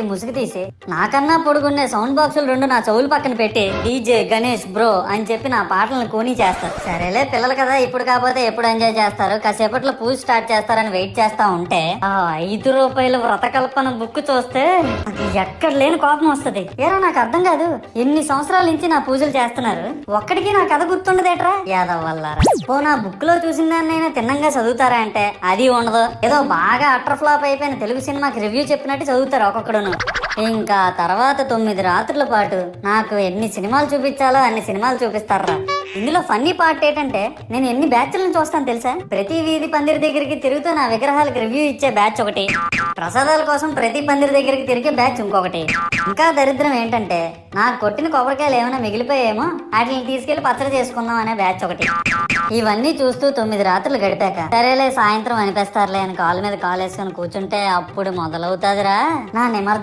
ముసుగు తీసి నాకన్నా పొడుగున్నే సౌండ్ బాక్సులు రెండు నా చెవులు పక్కన పెట్టి డీజే గణేష్ బ్రో అని చెప్పి నా పాటలను కూనీ చేస్తారు. సరేలే పిల్లలు కదా, ఇప్పుడు కాకపోతే ఎప్పుడు ఎంజాయ్ చేస్తారు, కాసేపట్లో పూజ స్టార్ట్ చేస్తారని వెయిట్ చేస్తా ఉంటే ఆ ₹5 వ్రతకల్పన బుక్ చూస్తే నాకు ఎక్కడ లేని కోపం వస్తుంది. ఏరా నాకు అర్థం కాదు, ఎన్ని సంవత్సరాల నుంచి నా పూజలు చేస్తున్నారు, ఒక్కడికి నా కథ గుర్తుండదేట్రా యాదవ్ వల్లారా. ఓ నా బుక్ లో చూసిన దాన్నైనా తిన్నంగా చదువుతారా అంటే అది ఉండదు. ఏదో బాగా అటర్ ఫ్లాప్ అయిపోయిన తెలుగు సినిమాకి రివ్యూ చెప్పినట్టు చదువుతారు ఒక్కొక్కడును. ఇంకా తర్వాత 9 రాత్రుల పాటు నాకు ఎన్ని సినిమాలు చూపించాలో అన్ని సినిమాలు చూపిస్తారా. ఇందులో ఫన్నీ పార్ట్ ఏంటంటే నేను ఎన్ని బ్యాచ్లను చూస్తాను తెలుసా. ప్రతి వీధి పందిరి దగ్గరికి తిరుగుతూ నా విగ్రహాలకు రివ్యూ ఇచ్చే బ్యాచ్ ఒకటి, ప్రసాదాల కోసం ప్రతి పందిరి దగ్గరికి తిరిగే బ్యాచ్ ఇంకొకటి. ఇంకా దరిద్రం ఏంటంటే నాకు కొట్టిన కొబ్బరికాయలు ఏమైనా మిగిలిపోయేమో వాటిని తీసుకెళ్లి పచ్చడి చేసుకుందాం అనే బ్యాచ్ ఒకటి. ఇవన్నీ చూస్తూ 9 రాత్రులు గడిపాక సరేలే సాయంత్రం అనిపిస్తారులే అని కాలు మీద కాలు వేసుకొని కూర్చుంటే అప్పుడు మొదలవుతాదిరా నా నిమర్